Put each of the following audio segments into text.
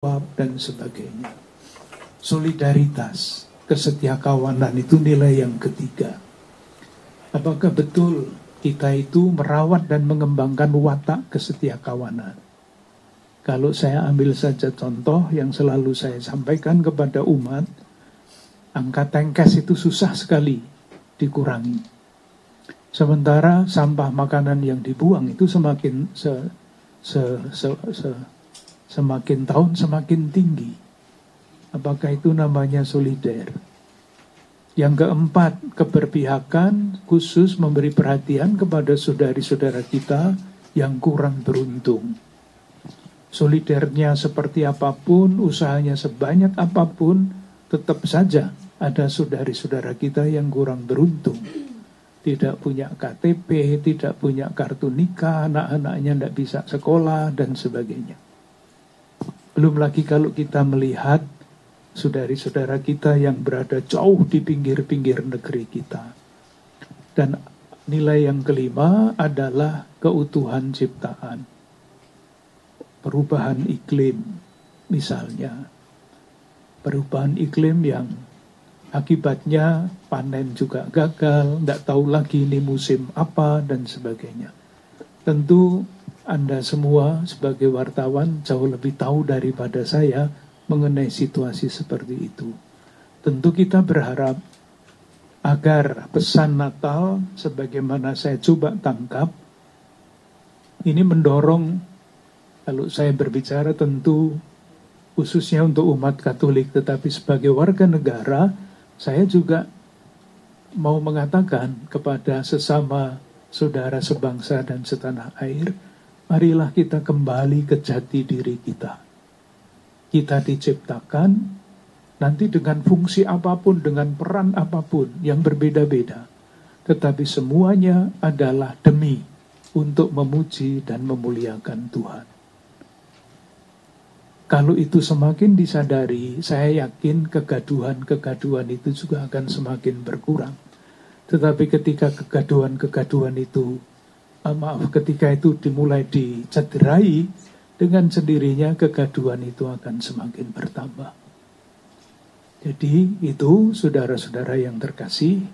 dan sebagainya. Solidaritas, kesetiakawanan itu nilai yang ketiga. Apakah betul kita itu merawat dan mengembangkan watak kesetiakawanan? Kalau saya ambil saja contoh yang selalu saya sampaikan kepada umat, angka tengkes itu susah sekali dikurangi. Sementara sampah makanan yang dibuang itu semakin tahun semakin tinggi. Apakah itu namanya solider? Yang keempat, keberpihakan khusus memberi perhatian kepada saudari-saudara kita yang kurang beruntung. Solidernya seperti apapun, usahanya sebanyak apapun, tetap saja ada saudari-saudara kita yang kurang beruntung. Tidak punya KTP, tidak punya kartu nikah, anak-anaknya tidak bisa sekolah, dan sebagainya. Belum lagi kalau kita melihat saudari-saudara kita yang berada jauh di pinggir-pinggir negeri kita. Dan nilai yang kelima adalah keutuhan ciptaan. Perubahan iklim, misalnya. Perubahan iklim yang akibatnya panen juga gagal, tidak tahu lagi ini musim apa, dan sebagainya. Tentu Anda semua sebagai wartawan jauh lebih tahu daripada saya mengenai situasi seperti itu. Tentu kita berharap agar pesan Natal sebagaimana saya coba tangkap, ini mendorong, kalau saya berbicara tentu khususnya untuk umat Katolik, tetapi sebagai warga negara, saya juga mau mengatakan kepada sesama saudara sebangsa dan setanah air, marilah kita kembali ke jati diri kita. Kita diciptakan nanti dengan fungsi apapun, dengan peran apapun yang berbeda-beda. Tetapi semuanya adalah demi untuk memuji dan memuliakan Tuhan. Kalau itu semakin disadari, saya yakin kegaduhan-kegaduhan itu juga akan semakin berkurang. Tetapi ketika kegaduhan-kegaduhan itu, ketika itu dimulai dicederai, dengan sendirinya kegaduhan itu akan semakin bertambah. Jadi itu saudara-saudara yang terkasih,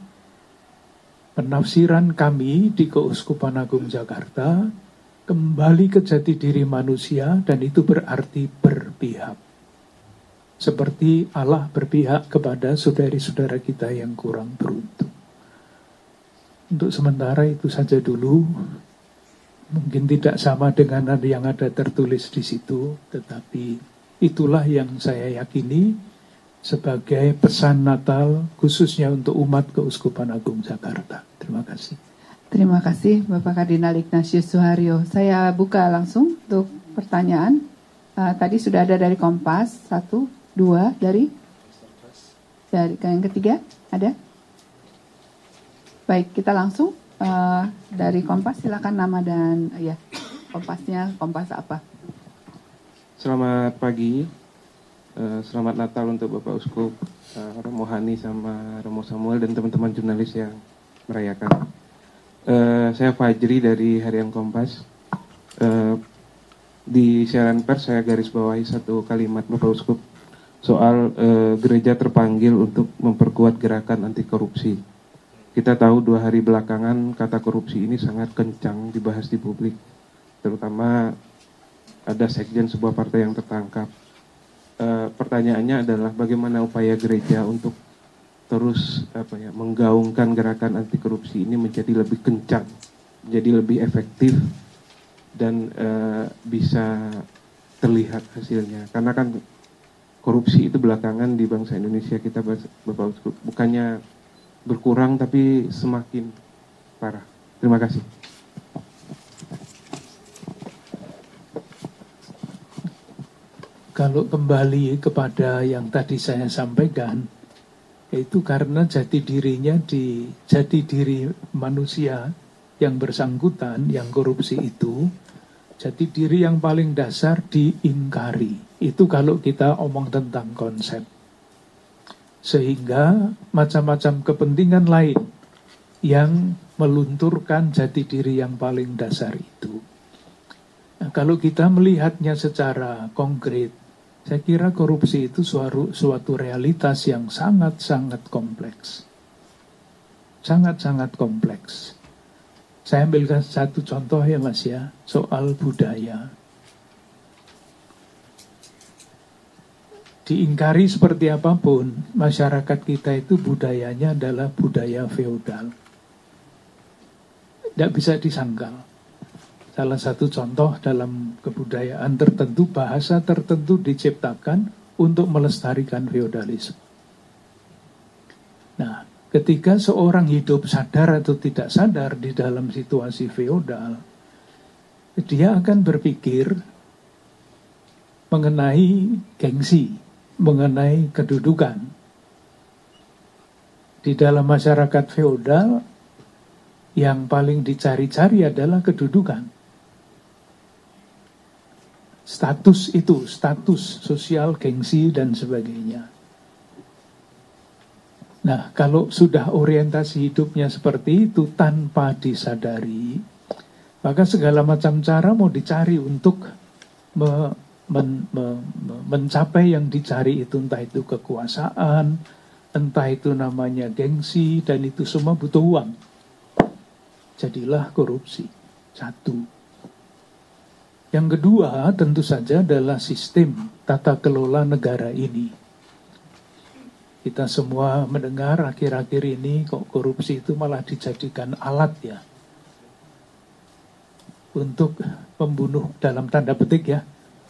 penafsiran kami di Keuskupan Agung Jakarta, kembali ke jati diri manusia, dan itu berarti berpihak. Seperti Allah berpihak kepada saudari-saudara kita yang kurang beruntung. Untuk sementara itu saja dulu. Mungkin tidak sama dengan yang ada tertulis di situ, tetapi itulah yang saya yakini sebagai pesan Natal khususnya untuk umat Keuskupan Agung Jakarta. Terima kasih. Terima kasih Bapak Kardinal Ignatius Suharyo. Saya buka langsung untuk pertanyaan. Tadi sudah ada dari Kompas, 1, 2, dari yang ketiga, ada? Baik, kita langsung dari Kompas, silakan nama dan ya Kompasnya, Kompas apa? Selamat pagi, selamat Natal untuk Bapak Uskup Romo Hani sama Romo Samuel dan teman-teman jurnalis yang merayakan. Saya Fajri dari Harian Kompas. Di siaran pers saya garis bawahi satu kalimat Bapak Uskup soal gereja terpanggil untuk memperkuat gerakan anti korupsi. Kita tahu 2 hari belakangan kata korupsi ini sangat kencang dibahas di publik, terutama ada sekjen sebuah partai yang tertangkap. Pertanyaannya adalah bagaimana upaya gereja untuk terus menggaungkan gerakan anti korupsi ini menjadi lebih kencang, menjadi lebih efektif dan bisa terlihat hasilnya. Karena kan korupsi itu belakangan di bangsa Indonesia kita Bapak bukannya berkurang tapi semakin parah. Terima kasih. Kalau kembali kepada yang tadi saya sampaikan, yaitu karena jati diri manusia yang bersangkutan, yang korupsi itu, jati diri yang paling dasar diingkari. Itu kalau kita omong tentang konsep. Sehingga macam-macam kepentingan lain yang melunturkan jati diri yang paling dasar itu. Nah, kalau kita melihatnya secara konkret, Saya kira korupsi itu suatu realitas yang sangat-sangat kompleks. Sangat-sangat kompleks. Saya ambilkan satu contoh ya Mas ya, soal budaya. Diingkari seperti apapun, masyarakat kita itu budayanya adalah budaya feodal. Tidak bisa disangkal. Salah satu contoh dalam kebudayaan tertentu, bahasa tertentu diciptakan untuk melestarikan feodalisme. Nah, ketika seorang hidup sadar atau tidak sadar di dalam situasi feodal, dia akan berpikir mengenai gengsi, mengenai kedudukan. Di dalam masyarakat feodal, yang paling dicari-cari adalah kedudukan. Status itu, status sosial, gengsi, dan sebagainya. Nah, kalau sudah orientasi hidupnya seperti itu tanpa disadari, maka segala macam cara mau dicari untuk mencapai yang dicari itu, entah itu kekuasaan, entah itu namanya gengsi, dan itu semua butuh uang. Jadilah korupsi. Satu. Yang kedua tentu saja adalah sistem tata kelola negara ini. Kita semua mendengar akhir-akhir ini kok korupsi itu malah dijadikan alat ya, untuk pembunuh dalam tanda petik ya,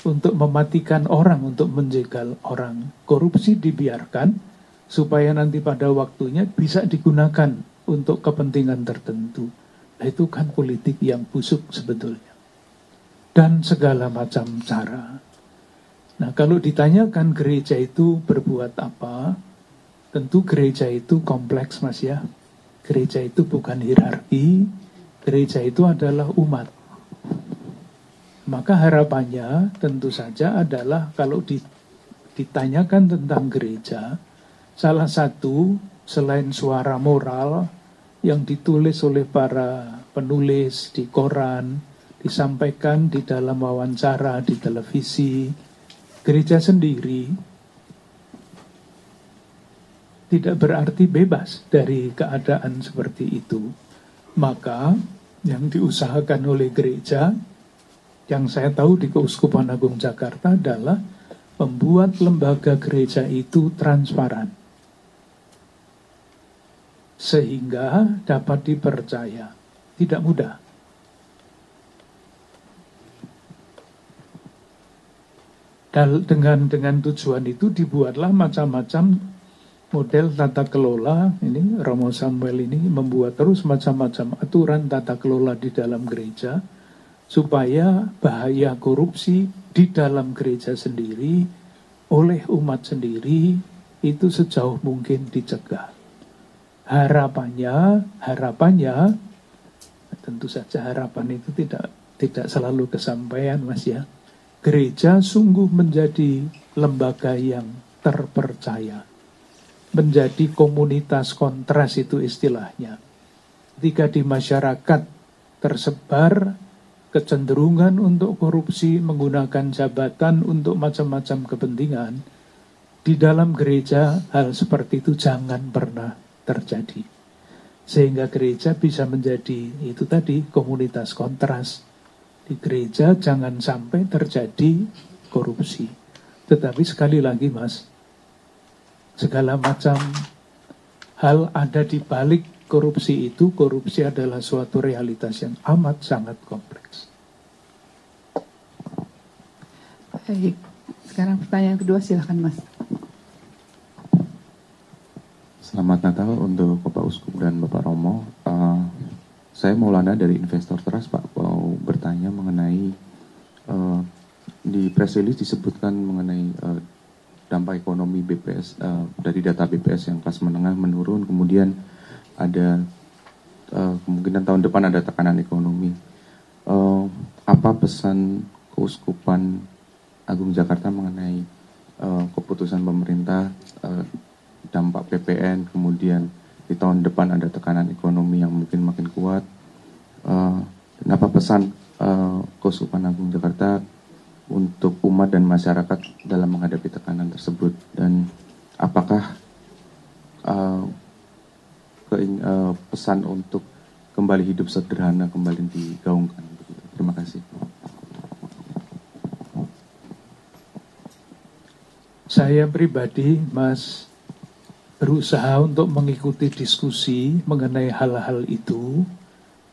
untuk mematikan orang, untuk menjegal orang. Korupsi dibiarkan supaya nanti pada waktunya bisa digunakan untuk kepentingan tertentu. Nah, itu kan politik yang busuk sebetulnya. Dan segala macam cara. Nah, kalau ditanyakan gereja itu berbuat apa, tentu gereja itu kompleks Mas ya. Gereja itu bukan hierarki, gereja itu adalah umat. Maka harapannya tentu saja adalah kalau ditanyakan tentang gereja, salah satu selain suara moral yang ditulis oleh para penulis di koran, disampaikan di dalam wawancara di televisi, gereja sendiri tidak berarti bebas dari keadaan seperti itu. Maka yang diusahakan oleh gereja, yang saya tahu di Keuskupan Agung Jakarta adalah membuat lembaga gereja itu transparan, sehingga dapat dipercaya. Tidak mudah. Dan dengan tujuan itu dibuatlah macam-macam model tata kelola. Ini Romo Samuel ini membuat terus macam-macam aturan tata kelola di dalam gereja, supaya bahaya korupsi di dalam gereja sendiri oleh umat sendiri itu sejauh mungkin dicegah. Harapannya tentu saja harapan itu tidak selalu kesampaian Mas ya. Gereja sungguh menjadi lembaga yang terpercaya, menjadi komunitas kontras itu istilahnya. Ketika di masyarakat tersebar kecenderungan untuk korupsi, menggunakan jabatan untuk macam-macam kepentingan, di dalam gereja hal seperti itu jangan pernah terjadi. Sehingga gereja bisa menjadi itu tadi, komunitas kontras. Di gereja jangan sampai terjadi korupsi. Tetapi sekali lagi Mas, segala macam hal ada di balik korupsi itu. Korupsi adalah suatu realitas yang amat sangat kompleks. Baik, sekarang pertanyaan kedua silakan Mas. Selamat Natal untuk Bapak Uskup dan Bapak Romo. Saya Maulana dari Investor Trust Pak, mau bertanya mengenai di press release disebutkan mengenai dampak ekonomi BPS dari data BPS yang kelas menengah menurun, kemudian ada kemungkinan tahun depan ada tekanan ekonomi. Apa pesan Keuskupan Agung Jakarta mengenai keputusan pemerintah dampak PPN, kemudian di tahun depan ada tekanan ekonomi yang mungkin makin kuat, dan apa pesan Keuskupan Agung Jakarta untuk umat dan masyarakat dalam menghadapi tekanan tersebut, dan apakah pesan untuk kembali hidup sederhana kembali digaungkan? Terima kasih. Saya pribadi, Mas, berusaha untuk mengikuti diskusi mengenai hal-hal itu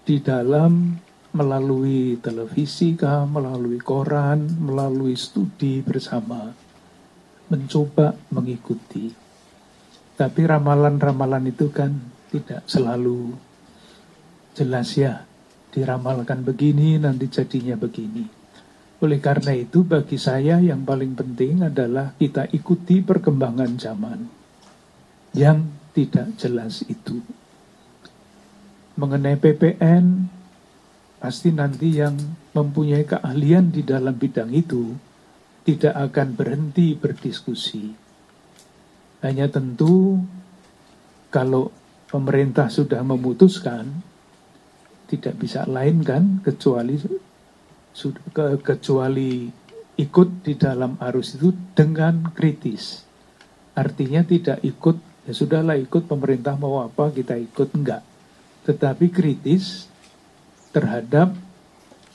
di dalam melalui televisi kah, melalui koran, melalui studi bersama, mencoba mengikuti. Tapi ramalan-ramalan itu kan tidak selalu jelas ya, diramalkan begini nanti jadinya begini. Oleh karena itu bagi saya yang paling penting adalah kita ikuti perkembangan zaman yang tidak jelas itu. Mengenai PPN, pasti nanti yang mempunyai keahlian di dalam bidang itu tidak akan berhenti berdiskusi. Hanya tentu kalau pemerintah sudah memutuskan, tidak bisa lain kan kecuali ikut di dalam arus itu dengan kritis. Artinya tidak ikut, ya sudahlah ikut pemerintah mau apa kita ikut, enggak. Tetapi kritis terhadap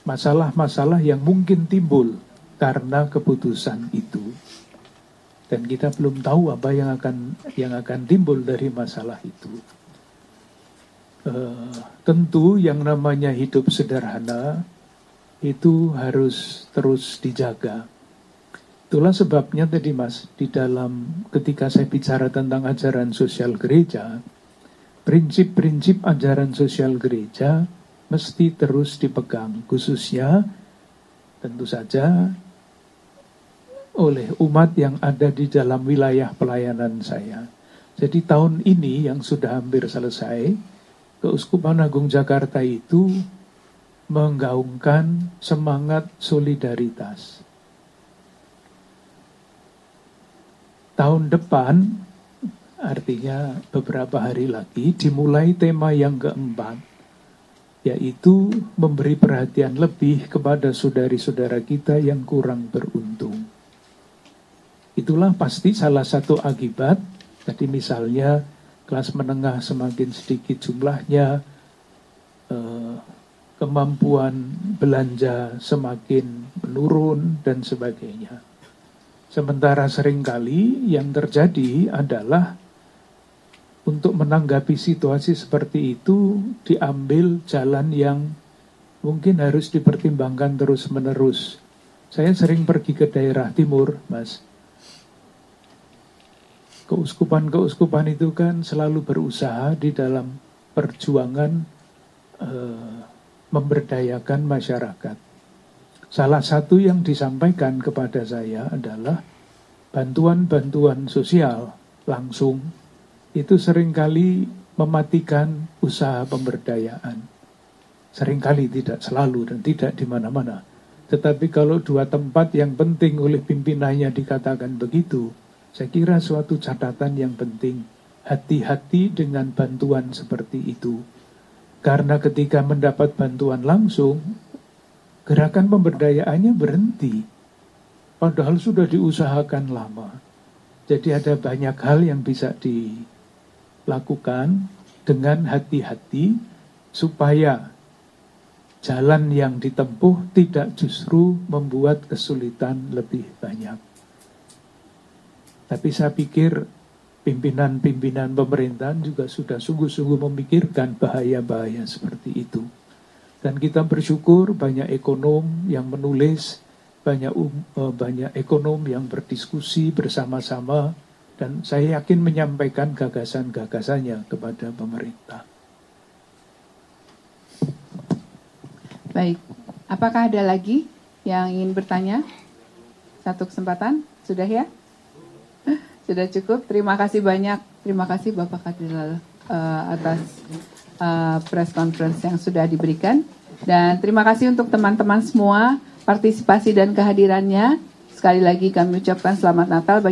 masalah-masalah yang mungkin timbul karena keputusan itu. Dan kita belum tahu apa yang akan timbul dari masalah itu. Tentu yang namanya hidup sederhana itu harus terus dijaga. Itulah sebabnya tadi Mas, di dalam ketika saya bicara tentang ajaran sosial gereja, prinsip-prinsip ajaran sosial gereja mesti terus dipegang, khususnya tentu saja oleh umat yang ada di dalam wilayah pelayanan saya. Jadi tahun ini yang sudah hampir selesai, Keuskupan Agung Jakarta itu menggaungkan semangat solidaritas. Tahun depan, artinya beberapa hari lagi, dimulai tema yang keempat, yaitu memberi perhatian lebih kepada saudari-saudara kita yang kurang beruntung. Itulah pasti salah satu akibat, tadi misalnya kelas menengah semakin sedikit jumlahnya, kemampuan belanja semakin menurun dan sebagainya. Sementara seringkali yang terjadi adalah untuk menanggapi situasi seperti itu diambil jalan yang mungkin harus dipertimbangkan terus-menerus. Saya sering pergi ke daerah timur, Mas. Keuskupan-keuskupan itu kan selalu berusaha di dalam perjuangan memberdayakan masyarakat. Salah satu yang disampaikan kepada saya adalah bantuan-bantuan sosial langsung itu seringkali mematikan usaha pemberdayaan. Seringkali, tidak selalu dan tidak di mana-mana. Tetapi kalau dua tempat yang penting oleh pimpinannya dikatakan begitu, saya kira suatu catatan yang penting. Hati-hati dengan bantuan seperti itu. Karena ketika mendapat bantuan langsung, gerakan pemberdayaannya berhenti. Padahal sudah diusahakan lama. Jadi ada banyak hal yang bisa dilakukan dengan hati-hati supaya jalan yang ditempuh tidak justru membuat kesulitan lebih banyak. Tapi saya pikir pimpinan-pimpinan pemerintahan juga sudah sungguh-sungguh memikirkan bahaya-bahaya seperti itu. Dan kita bersyukur banyak ekonom yang menulis, banyak ekonom yang berdiskusi bersama-sama, dan saya yakin menyampaikan gagasan-gagasannya kepada pemerintah. Baik, apakah ada lagi yang ingin bertanya? Satu kesempatan, sudah ya? Sudah cukup, terima kasih banyak. Terima kasih Bapak Kardinal atas press conference yang sudah diberikan. Dan terima kasih untuk teman-teman semua partisipasi dan kehadirannya. Sekali lagi kami ucapkan selamat Natal.